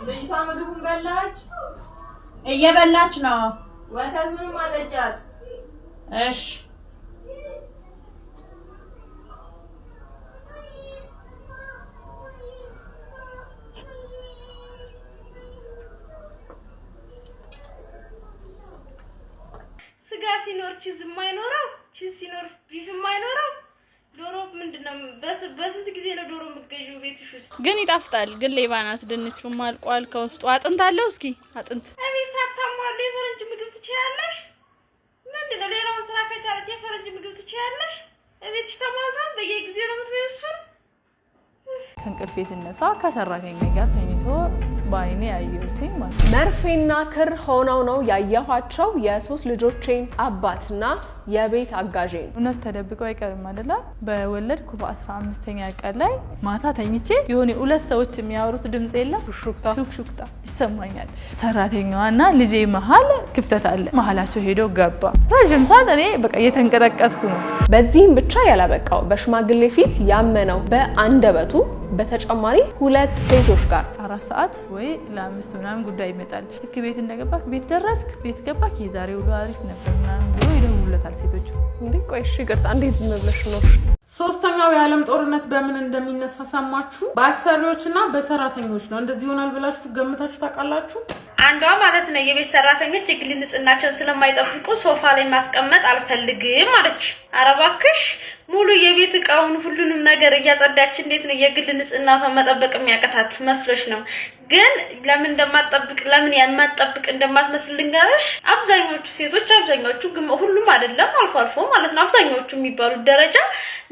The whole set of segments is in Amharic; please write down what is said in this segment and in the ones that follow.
ልጅቷ ምግቡን በላች? እየበላች ነው። ወተቱንም አጠጫት። እሺ ስጋ ሲኖር ቺዝ የማይኖረው ቺዝ ሲኖር ቢፍ የማይኖረው ዶሮ ምንድነው? በስንት ጊዜ ነው ዶሮ የምትገዢው ቤትሽ ውስጥ? ግን ይጣፍጣል። ግን ሌባ ናት። ድንቹም አልቋል። ከውስጡ አጥንት አለው። እስኪ አጥንት አቤት ሳታሟሉ የፈረንጅ ምግብ ትችያለሽ? ምንድነው? ሌላውን ስራ ከቻለች የፈረንጅ ምግብ ትችያለሽ? እቤትሽ ተሟልቷል። በየጊዜው ነው የምትበይው እሱን። ከእንቅልፌ ስነሳ ከሰራተኛ ጋር ተኝቶ ባይኔ ያየሁትኝ ማለት መርፌና ክር ሆነው ነው ያየኋቸው የሶስት ልጆቼን አባትና የቤት አጋዤ ነው። እውነት ተደብቀው አይቀርም አይደለ? በወለድኩ በ15ኛ ቀን ላይ ማታ ተኝቼ የሆነ ሁለት ሰዎች የሚያወሩት ድምጽ የለም ሹክሹክታ ይሰማኛል። ሰራተኛዋና ልጄ መሀል ክፍተት አለ። መሀላቸው ሄዶ ገባ። ረጅም ሰዓት እኔ በቃ እየተንቀጠቀጥኩ ነው። በዚህም ብቻ ያላበቃው በሽማግሌ ፊት ያመነው በአንደበቱ በተጨማሪ ሁለት ሴቶች ጋር 4 ሰዓት ወይ ለ5 ምናምን ጉዳይ ይመጣል። ልክ ቤት እንደገባክ ቤት ደረስክ ቤት ገባክ የዛሬው ውሎ አሪፍ ነበር ምናምን ብሎ ይደውሉለታል ሴቶቹ። እንዴ ቆይ እሺ ይቅርታ እንዴት ዝም ብለሽ ነው? ሶስተኛው የዓለም ጦርነት በምን እንደሚነሳ ሰማችሁ? በአሰሪዎችና በሰራተኞች ነው። እንደዚህ ይሆናል ብላችሁ ገምታችሁ ታውቃላችሁ? አንዷ ማለት ነው የቤት ሰራተኞች የግል ንጽህናቸውን ስለማይጠብቁ ሶፋ ላይ ማስቀመጥ አልፈልግም አለች። ኧረ እባክሽ ሙሉ የቤት እቃውን ሁሉንም ነገር እያጸዳች እንዴት ነው የግል ንጽህናውን መጠበቅ የሚያቀታት መስሎሽ ነው? ግን ለምን እንደማትጠብቅ ለምን የማትጠብቅ እንደማትመስል ልንገርሽ። አብዛኞቹ ሴቶች ሁሉም አይደለም አልፎ አልፎ ማለት ነው አብዛኞቹ የሚባሉት ደረጃ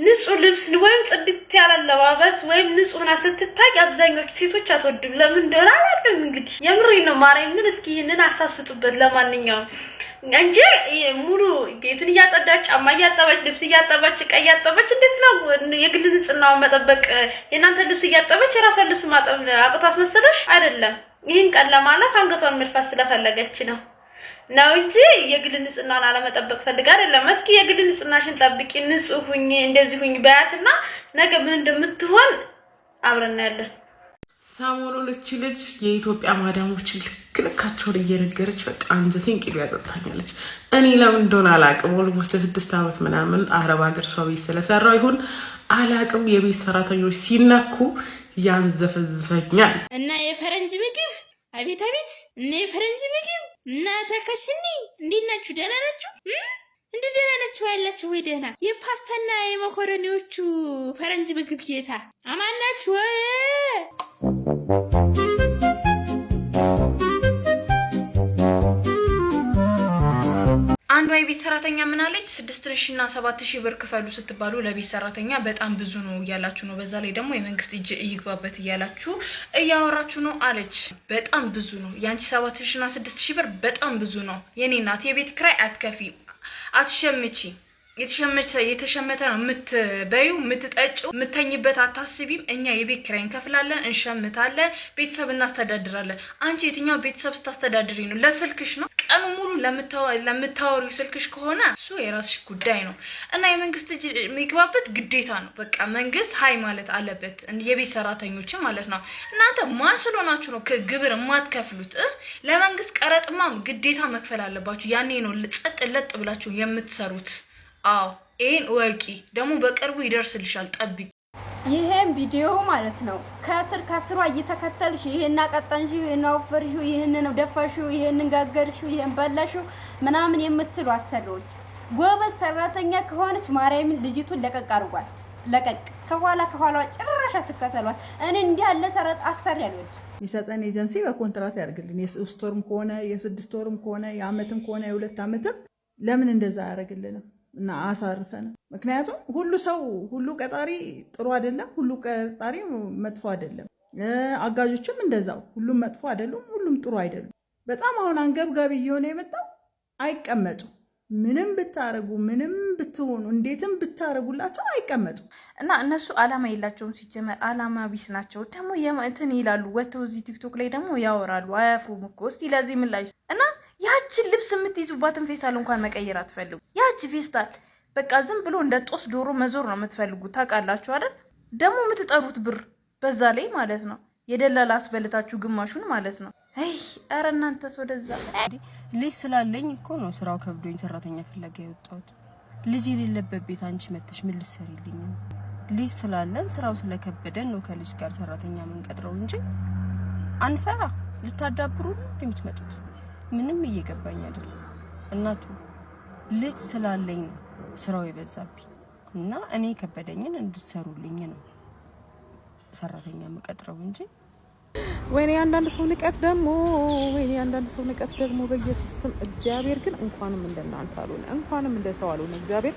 ንጹህ ልብስ ወይም ጽድት ያለ ለባበስ ወይም ንጹህና ስትታይ አብዛኞቹ ሴቶች አትወድም። ለምን እንደሆነ አላውቅም። እንግዲህ የምሬን ነው ማርያም። ምን እስኪ ይሄንን ሐሳብ ስጡበት። ለማንኛውም እንጂ ሙሉ ቤትን እያጸዳች ጫማ እያጠበች ልብስ እያጠበች ዕቃ እያጠበች እንዴት ነው የግል ንጽህናውን መጠበቅ? የናንተ ልብስ እያጠበች የራሷን ልብስ ማጠብ አቅቷት መሰለሽ? አይደለም። ይሄን ቀን ለማለፍ አንገቷን መልፋት ስለፈለገች ነው እንጂ የግል ንጽህናን አለመጠበቅ ፈልጋ አይደለም። እስኪ የግል ንጽህናሽን ጠብቂ፣ ንጹህ ሁኚ፣ እንደዚህ ሁኚ በያትና ነገ ምን እንደምትሆን አብረን ያለን። ሰሞኑን እቺ ልጅ የኢትዮጵያ ማዳሞችን ልክልካቸውን እየነገረች በቃ አንጀቴን ቅቤ ያጠጣኛለች። እኔ ለምን እንደሆነ አላቅም። ኦልሞስት 6 ዓመት ምናምን አረብ ሀገር ሰው ቤት ስለሰራው ይሁን አላቅም። የቤት ሰራተኞች ሲነኩ ያንዘፈዝፈኛል። እና የፈረንጅ ምግብ አቤት አቤት! እና የፈረንጅ ምግብ እና ተከሽኒ እንዴት ናችሁ? ደህና ናችሁ? እንዴ ደህና ናችሁ ያላችሁ ወይ? ደህና የፓስታና የመኮረኒዎቹ ፈረንጅ ምግብ ጌታ አማን ናችሁ? አንዷ የቤት ሰራተኛ ምን አለች? 6000 እና 7000 ብር ክፈሉ ስትባሉ ለቤት ሰራተኛ በጣም ብዙ ነው እያላችሁ ነው። በዛ ላይ ደግሞ የመንግስት እጅ ይግባበት እያላችሁ እያወራችሁ ነው አለች። በጣም ብዙ ነው። ያንቺ 7000 እና 6000 ብር በጣም ብዙ ነው። የኔ እናት የቤት ክራይ አትከፊ፣ አትሸምቺ። የተሸመተ ነው የምትበዩ የምትጠጪው የምተኝበት አታስቢም። እኛ የቤት ኪራይ እንከፍላለን፣ እንሸምታለን፣ ቤተሰብ እናስተዳድራለን። አንቺ የትኛው ቤተሰብ ስታስተዳድሪ ነው? ለስልክሽ ነው? ቀኑ ሙሉ ለምታወሪው ስልክሽ ከሆነ እሱ የራስሽ ጉዳይ ነው እና የመንግስት እጅ የሚገባበት ግዴታ ነው። በቃ መንግስት ሀይ ማለት አለበት የቤት ሰራተኞችን ማለት ነው። እናንተ ማን ስለሆናችሁ ነው ግብር የማትከፍሉት? ለመንግስት ቀረጥማ ግዴታ መክፈል አለባችሁ። ያኔ ነው ጸጥ ለጥ ብላችሁ የምትሰሩት። አዎ ይሄን ወቂ ደግሞ በቅርቡ ይደርስልሻል። ጠብቂ። ይሄን ቪዲዮ ማለት ነው ከስር ከስሯ እየተከተልሽ ይሄን አቀጠንሽው፣ ይሄን አወፈርሽው፣ ይሄን ነው ደፋሽው፣ ይሄን ጋገርሽው፣ ይሄን በላሽው ምናምን የምትሉ አሰሪዎች ጎበዝ ሰራተኛ ከሆነች ማርያምን ልጅቱን ለቀቅ አድርጓል። ለቀቅ ከኋላ ጭራሽ አትከተሏት። እኔ እንዲህ ያለ ሰራት አሰሪ አልወድ። የሚሰጠን ኤጀንሲ በኮንትራት ያርግልን። የ3 ወርም ከሆነ የ6 ወርም ከሆነ የአመትም ከሆነ የ2 አመትም ለምን እንደዛ ያደርግልንም እና አሳርፈን። ምክንያቱም ሁሉ ቀጣሪ ጥሩ አይደለም፣ ሁሉ ቀጣሪ መጥፎ አይደለም። አጋጆችም እንደዛው ሁሉም መጥፎ አይደሉም፣ ሁሉም ጥሩ አይደሉም። በጣም አሁን አንገብጋቢ እየሆነ የመጣው አይቀመጡ። ምንም ብታረጉ ምንም ብትሆኑ እንዴትም ብታረጉላቸው አይቀመጡ እና እነሱ አላማ የላቸውም። ሲጀመር አላማ ቢስ ናቸው። ደግሞ እንትን ይላሉ ወጥተው እዚህ ቲክቶክ ላይ ደግሞ ያወራሉ። አያፍሩም እኮ። እስቲ ለዚህ ምላሽ እና ያችን ልብስ የምትይዙባትን ፌስታል እንኳን መቀየር አትፈልጉ። ያቺ ፌስታል በቃ ዝም ብሎ እንደ ጦስ ዶሮ መዞር ነው የምትፈልጉት። ታውቃላችሁ አይደል? ደግሞ የምትጠሩት ብር በዛ ላይ ማለት ነው። የደላላ አስበልታችሁ ግማሹን ማለት ነው። አይ ኧረ እናንተስ ወደዛ። ልጅ ስላለኝ እኮ ነው ስራው ከብዶኝ ሰራተኛ ፍለጋ የወጣሁት። ልጅ የሌለበት ቤት አንቺ መጥተሽ ምን ልትሰሪልኝ ነው? ልጅ ስላለን ስራው ስለከበደን ነው ከልጅ ጋር ሰራተኛ መንቀጥረው እንጂ አንፈራ። ልታዳብሩ የምትመጡት ምንም እየገባኝ አይደለም። እናቱ ልጅ ስላለኝ ነው ስራው የበዛብኝ እና እኔ ከበደኝን እንድትሰሩልኝ ነው ሰራተኛ መቀጥረው እንጂ ወይኔ አንዳንድ ሰው ንቀት ደግሞ በኢየሱስ ስም እግዚአብሔር ግን እንኳንም እንደናንተ አሉን፣ እንኳንም እንደሰው አሉን። እግዚአብሔር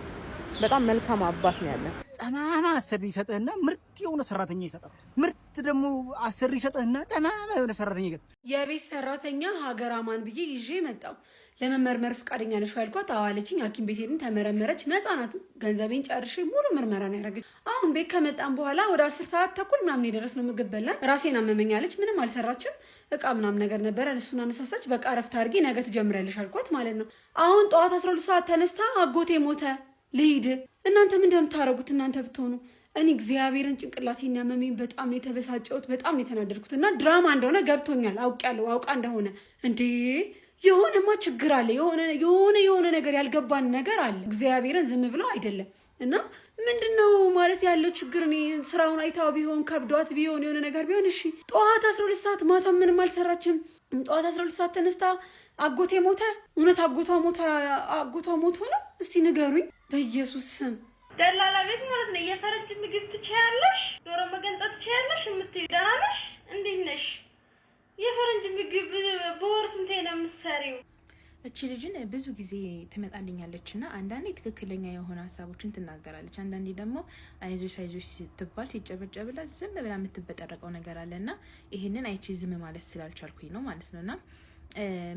በጣም መልካም አባት ነው ያለን። ጠማማ አሰሪ ይሰጥህና ምርጥ የሆነ ሰራተኛ ይሰጣል። ምርጥ ደግሞ አሰሪ ይሰጥህና ጠማማ የሆነ ሰራተኛ ይገጥ። የቤት ሰራተኛ ሀገር አማን ብዬ ይዤ መጣው። ለመመርመር ፈቃደኛ ነሽ ያልኳት አዋለችኝ። ሐኪም ቤት ሄድን፣ ተመረመረች። ነፃ ናት። ገንዘቤን ጨርሼ ሙሉ ምርመራ ነው ያደረገች። አሁን ቤት ከመጣን በኋላ ወደ 10 ሰዓት ተኩል ምናምን የደረስነው ምግብ በላን። ራሴን አመመኛለች። ምንም አልሰራችም። እቃ ምናምን ነገር ነበረ፣ እሱን አነሳሳች። በቃ እረፍት አድርጊ ነገ ትጀምሪያለሽ አልኳት ማለት ነው። አሁን ጠዋት 12 ሰዓት ተነስታ አጎቴ ሞተ ልሂድ። እናንተ ምን እንደምታረጉት እናንተ ብትሆኑ። እኔ እግዚአብሔርን ጭንቅላቴን ያመመኝ፣ በጣም የተበሳጨሁት፣ በጣም የተናደድኩት እና ድራማ እንደሆነ ገብቶኛል። አውቃለሁ፣ አውቃ እንደሆነ እንዴ የሆነማ ችግር አለ። የሆነ ነገር ያልገባን ነገር አለ። እግዚአብሔርን ዝም ብለው አይደለም እና ምንድነው ማለት ያለው ችግር? እኔ ስራውን አይታው ቢሆን ከብዷት ቢሆን የሆነ ነገር ቢሆን እሺ። ጠዋት 12 ሰዓት ማታ ምንም አልሰራችም። ጠዋት 12 ሰዓት ተነስታ አጎቴ ሞተ። እውነት አጎቷ ሞቶ ነው? እስቲ ንገሩኝ በኢየሱስ ስም። ደላላ ቤት ማለት ነው። የፈረንጅ ምግብ ትችያለሽ፣ ዶሮ መገንጠት ትችያለሽ የምትይ ደህና ነሽ? እንዴት ነሽ? የፈረንጅ ምግብ በወር ስንቴ ነው የምትሰሪው? እቺ ልጅን ብዙ ጊዜ ትመጣልኛለችና አንዳንዴ ትክክለኛ የሆነ ሀሳቦችን ትናገራለች፣ አንዳንዴ ደግሞ አይዞሽ ስትባል ሲጨበጨብላት ዝም ብላ የምትበጠረቀው ነገር አለና ይሄንን አይቺ ዝም ማለት ስላልቻልኩኝ ነው ማለት ነውና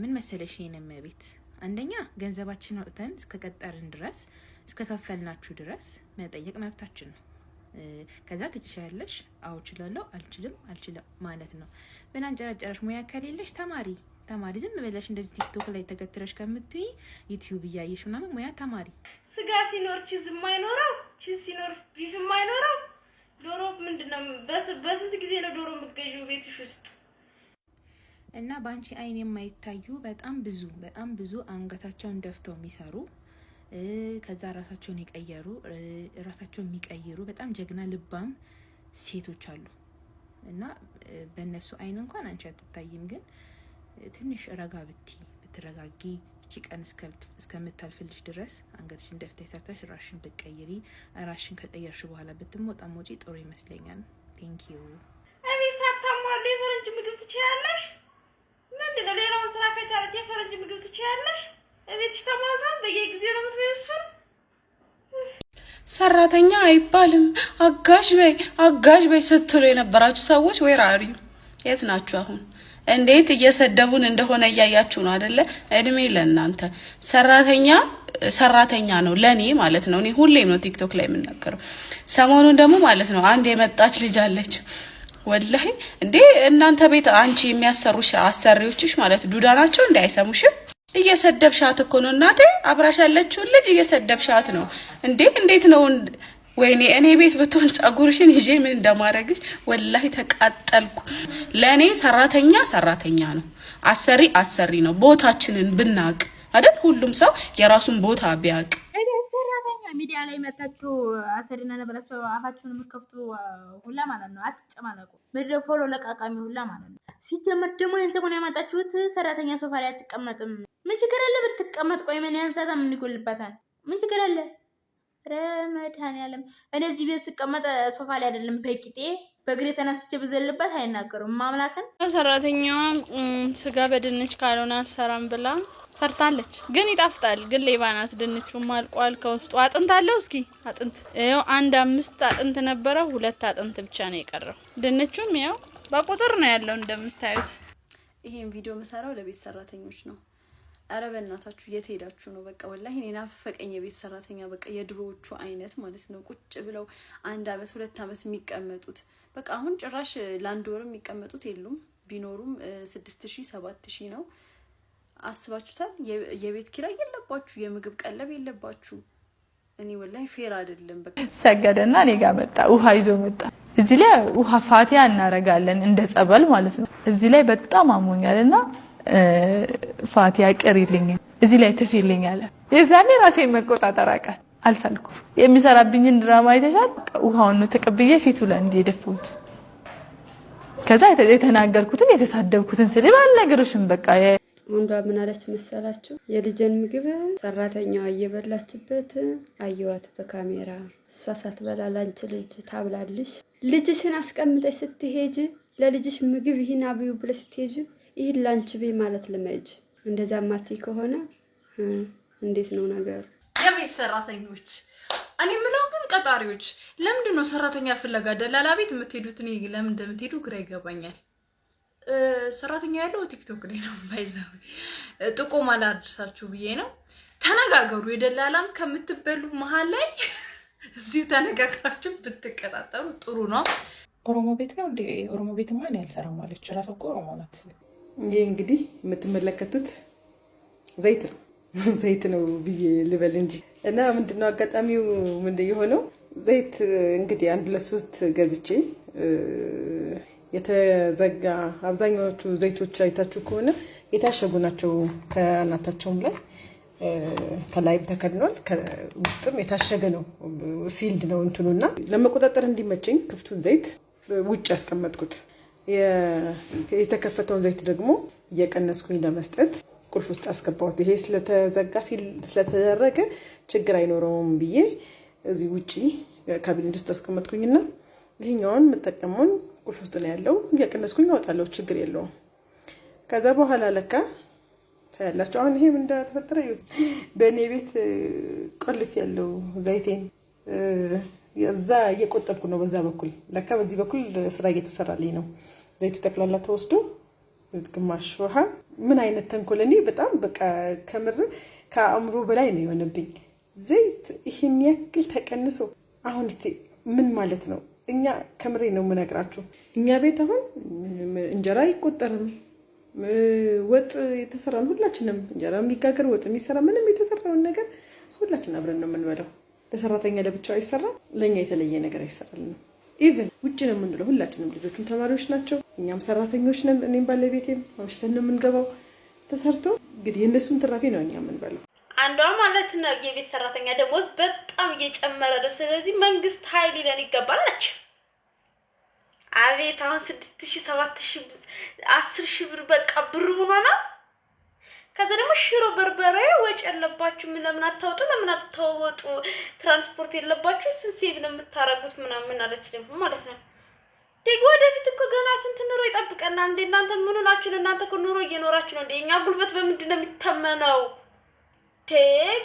ምን መሰለሽ ይሄንም ቤት አንደኛ ገንዘባችን አውጥተን እስከቀጠርን ድረስ እስከከፈልናችሁ ድረስ መጠየቅ መብታችን ነው። ከዛ ትችያለሽ፣ አዎ እችላለሁ፣ አልችልም ማለት ነው። ምን አንጨራጨራሽ? ሙያ ከሌለሽ ተማሪ ዝም ብለሽ እንደዚህ ቲክቶክ ላይ ተገትረሽ ከምትይ ዩቲዩብ እያየሽ ምናምን ሙያ ተማሪ። ስጋ ሲኖር ቺዝ የማይኖረው፣ ቺዝ ሲኖር ቢፍ የማይኖረው፣ ዶሮ ምንድነው? በስንት ጊዜ ነው ዶሮ የምትገዢው ቤትሽ ውስጥ? እና ባንቺ አይን የማይታዩ በጣም ብዙ አንገታቸውን ደፍተው የሚሰሩ ከዛ ራሳቸውን የሚቀይሩ በጣም ጀግና ልባም ሴቶች አሉ። እና በእነሱ አይን እንኳን አንቺ አትታይም። ግን ትንሽ ረጋ ብትረጋጊ እቺ ቀን እስከምታልፍልሽ ድረስ አንገትሽን ደፍተሽ ሰርተሽ ራስሽን ብትቀይሪ፣ ራስሽን ከቀየርሽ በኋላ ብትሞጪ ጥሩ ይመስለኛል። ቴንክ ዩ። አቤት ሳታሟሉ የፈረንጅ ምግብ ትችያለሽ? ምንድነው? ሌላውን ስራ ከቻለች የፈረንጅ ምግብ ትችያለሽ? እቤትሽ ተሟልቷል። በየጊዜው ነው የምትበይው። ሰራተኛ አይባልም አጋዥ በይ ስትሉ የነበራችሁ ሰዎች ወይ ራሪ የት ናችሁ አሁን? እንዴት እየሰደቡን እንደሆነ እያያችሁ ነው አይደለ? እድሜ ለእናንተ። ሰራተኛ ነው ለኔ ማለት ነው። እኔ ሁሌም ነው ቲክቶክ ላይ የምናገረው። ሰሞኑን ደግሞ ማለት ነው አንድ የመጣች ልጅ አለች። ወላሂ እንዴ እናንተ ቤት አንቺ የሚያሰሩሽ አሰሪዎችሽ ማለት ዱዳ ናቸው እንዴ? አይሰሙሽም? እየሰደብሻት እኮ ነው እናቴ። አብራሽ ያለችውን ልጅ እየሰደብሻት ነው እንዴ? እንዴት ነው? ወይኔ እኔ ቤት ብትሆን ጸጉርሽን ይዤ ምን እንደማረግሽ ወላሂ ተቃጠልኩ። ለኔ ሰራተኛ ነው፣ አሰሪ ነው። ቦታችንን ብናቅ አይደል? ሁሉም ሰው የራሱን ቦታ ቢያቅ። እኔ ሰራተኛ ሚዲያ ላይ መታችሁ አሰሪና ነበራችሁ አፋችሁን የምትከፍቱ ሁላ ማለት ነው። አትጨማለቁ። ምድረ ፎሎ ለቃቃሚ ሁላ ማለት ነው። ሲጀመር ደግሞ የንሰኮን ያመጣችሁት ሰራተኛ ሶፋ ላይ አትቀመጥም። ምን ችግር አለ ብትቀመጥ? ቆይ ምን ያንሳታ? ምን ይጎልባታል? ምን ችግር አለ? ረመዳን ያለም እነዚህ ቤት ስቀመጥ ሶፋ ላይ አይደለም በቂጤ በእግሬ ተነስቼ ብዘልበት አይናገሩም። ማምላከን ሰራተኛዋ ስጋ በድንች ካልሆነ አልሰራም ብላ ሰርታለች። ግን ይጣፍጣል። ግን ሌባ ናት። ድንቹም አልቋል። ከውስጡ አጥንት አለው። እስኪ አጥንት ይኸው 5 አጥንት ነበረው፣ 2 አጥንት ብቻ ነው የቀረው። ድንቹም ያው በቁጥር ነው ያለው እንደምታዩት። ይሄን ቪዲዮ መሰራው ለቤት ሰራተኞች ነው። አረ በእናታችሁ የት ሄዳችሁ ነው? በቃ ወላሂ እኔ ናፈቀኝ የቤት ሰራተኛ። በቃ የድሮዎቹ አይነት ማለት ነው። ቁጭ ብለው 1 አመት 2 አመት የሚቀመጡት በቃ አሁን ጭራሽ ለአንድ ወር የሚቀመጡት የሉም። ቢኖሩም 6000 7000 ነው። አስባችሁታል? የቤት ኪራይ የለባችሁ፣ የምግብ ቀለብ የለባችሁ። እኔ ወላሂ ፌር አይደለም። በቃ ሰገደና እኔ ጋር መጣ፣ ውሃ ይዞ መጣ። እዚህ ላይ ውሃ ፋቲያ እናረጋለን እንደ ጸበል ማለት ነው። እዚህ ላይ በጣም አሞኛልና ፋቲያ ቅሪልኝ እዚህ ላይ ትፊልኝ አለ። የዛኔ ራሴን መቆጣጠር አልቻልኩም። የሚሰራብኝን ድራማ አይተሻል። ውሃውን ነው ተቀብዬ ፊቱ ላይ እንደደፉት ከዛ የተናገርኩትን የተሳደብኩትን ስለ ባልነገርሽም በቃ አንዷ ምን አለች መሰላችሁ? የልጅን ምግብ ሰራተኛዋ እየበላችበት አየዋት በካሜራ። እሷ ሳትበላ ላንቺ ልጅ ታብላልሽ። ልጅሽን አስቀምጠሽ ስትሄጂ ለልጅሽ ምግብ ይህን አብዩ ብለሽ ስትሄጂ ይህን ላንቺ ቤ ማለት ልመጅ። እንደዛ ማትይ ከሆነ እንዴት ነው ነገሩ? የቤት ሰራተኞች እኔ ምለው ግን ቀጣሪዎች ለምንድን ነው ሰራተኛ ፍለጋ ደላላ ቤት የምትሄዱት? እኔ ለምን እንደምትሄዱ ግራ ይገባኛል። ሰራተኛ ያለው ቲክቶክ ላይ ነው ባይዛው ጥቆማ ላድርሳችሁ ብዬ ነው። ተነጋገሩ። የደላላም ከምትበሉ መሃል ላይ እዚህ ተነጋግራችሁ ብትቀጣጠሩ ጥሩ ነው። ኦሮሞ ቤት ነው እንዴ? ኦሮሞ ቤት ማን ያልሰራም አለች። ራሷ እኮ ኦሮሞ ናት። ይሄ እንግዲህ የምትመለከቱት ዘይት ነው ዘይት ነው ብዬ ልበል እንጂ እና ምንድነው አጋጣሚው ምንድነው የሆነው? ዘይት እንግዲህ 1-3 ገዝቼ የተዘጋ አብዛኛዎቹ ዘይቶች አይታችሁ ከሆነ የታሸጉ ናቸው። ከአናታቸውም ላይ ከላይም ተከድኗል፣ ከውስጥም የታሸገ ነው። ሲልድ ነው እንትኑና ለመቆጣጠር እንዲመቸኝ ክፍቱን ዘይት ውጭ ያስቀመጥኩት፣ የተከፈተውን ዘይት ደግሞ እየቀነስኩኝ ለመስጠት ቁልፍ ውስጥ አስገባሁት። ይሄ ስለተዘጋ ስለተደረገ ችግር አይኖረውም ብዬ እዚህ ውጪ ካቢኔት ውስጥ አስቀመጥኩኝና ይሄኛውን መጠቀሙን ቁልፍ ውስጥ ነው ያለው። እየቀነስኩኝ አወጣለሁ፣ ችግር የለውም። ከዛ በኋላ ለካ ታያላችሁ። አሁን ይሄ ምን እንደተፈጠረ በእኔ ቤት ቆልፍ ያለው ዘይቴን እዛ እየቆጠብኩ ነው። በዛ በኩል ለካ በዚህ በኩል ስራ እየተሰራልኝ ነው። ዘይቱ ጠቅላላ ተወስዶ ግማሽ ውሃ። ምን አይነት ተንኮል! እኔ በጣም በቃ ከምር ከአእምሮ በላይ ነው የሆነብኝ። ዘይት ይሄን ያክል ተቀንሶ አሁን እስቲ ምን ማለት ነው? እኛ ከምሬ ነው የምነግራችሁ። እኛ ቤት አሁን እንጀራ አይቆጠርም። ወጥ የተሰራን ሁላችንም እንጀራ የሚጋገር ወጥ የሚሰራ ምንም የተሰራውን ነገር ሁላችን አብረን ነው የምንበላው። ለሰራተኛ ለብቻው አይሰራም፣ ለኛ የተለየ ነገር አይሰራልንም። ኢቭን ውጭ ነው የምንለው ሁላችንም። ልጆቹም ተማሪዎች ናቸው፣ እኛም ሰራተኞች ነን። እኔም ባለቤቴም አምሽተን ነው የምንገባው። ተሰርቶ እንግዲህ የእነሱን ትራፊ ነው እኛ የምንበላው። አንዷ ማለት ነው የቤት ሰራተኛ ደሞዝ በጣም እየጨመረ ነው፣ ስለዚህ መንግስት ኃይል ሊለን ይገባል አለች። አቤት አሁን 6000 7000 10000 ብር በቃ ብር ሆኖ ነው። ከዛ ደግሞ ሽሮ በርበሬ ወጭ ያለባችሁ ለምን አታወጡ? ለምን አታወጡ? ትራንስፖርት የለባችሁ እሱን ሴቭ ነው የምታረጉት ምናምን አለች ደግሞ ማለት ነው። ደግሞ ወደፊት እኮ ገና ስንት ኑሮ ይጠብቀናል እንዴ! እናንተ ምን ሆናችሁ? እናንተ እኮ ኑሮ እየኖራችሁ ነው እንዴ? እኛ ጉልበት በምንድን ነው የሚተመነው?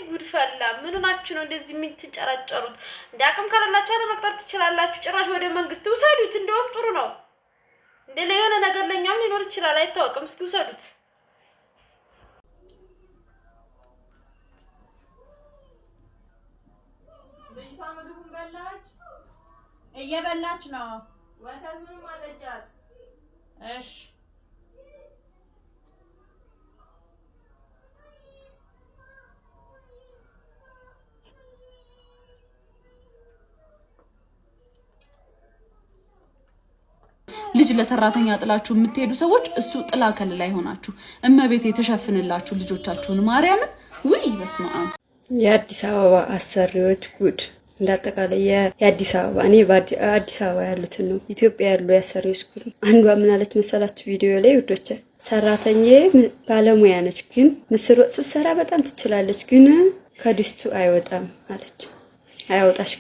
ጉድፈላ ምን ሆናችሁ ነው እንደዚህ የምትጨራጨሩት? እንደ አቅም ካላላችሁ አለ መቅጠር ትችላላችሁ። ጭራሽ ወደ መንግስት ውሰዱት። እንደውም ጥሩ ነው እንደ ለየሆነ ነገር ለኛም ሊኖር ይችላል አይታወቅም። እስኪ ውሰዱት። ልጅቷ ምግቡን በላች? እየበላች ነው። ወተቱንም አጠጫት። እሺ ልጅ ለሰራተኛ ጥላችሁ የምትሄዱ ሰዎች እሱ ጥላ ከለላ ይሆናችሁ። እመቤት የተሸፍንላችሁ ልጆቻችሁን ማርያምን። ውይ በስመ አብ። የአዲስ አበባ አሰሪዎች ጉድ! እንዳጠቃላይ የአዲስ አበባ እኔ በአዲስ አበባ ያሉትን ነው ኢትዮጵያ ያሉ የአሰሪዎች ጉድ። አንዷ ምን አለች መሰላችሁ ቪዲዮ ላይ ውዶቼ? ሰራተኛዬ ባለሙያ ነች፣ ግን ምስር ወጥ ስትሰራ በጣም ትችላለች፣ ግን ከድስቱ አይወጣም አለች። አያወጣሽ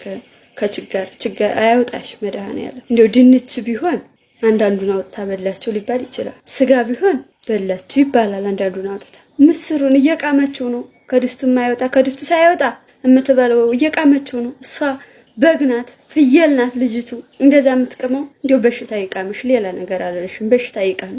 ከችግር አያወጣሽ መድኃኒዓለም። እንደው ድንች ቢሆን አንዳንዱን አውጥታ በላችሁ ሊባል ይችላል። ስጋ ቢሆን በላችሁ ይባላል። አንዳንዱን አውጥታ ምስሩን እየቃመችው ነው። ከድስቱ የማይወጣ ከድስቱ ሳይወጣ የምትበለው እየቃመችው ነው። እሷ በግ ናት፣ ፍየል ናት ልጅቱ። እንደዛ የምትቀመው እንደው በሽታ ይቃምሽ፣ ሌላ ነገር አላለሽም። በሽታ ይቃም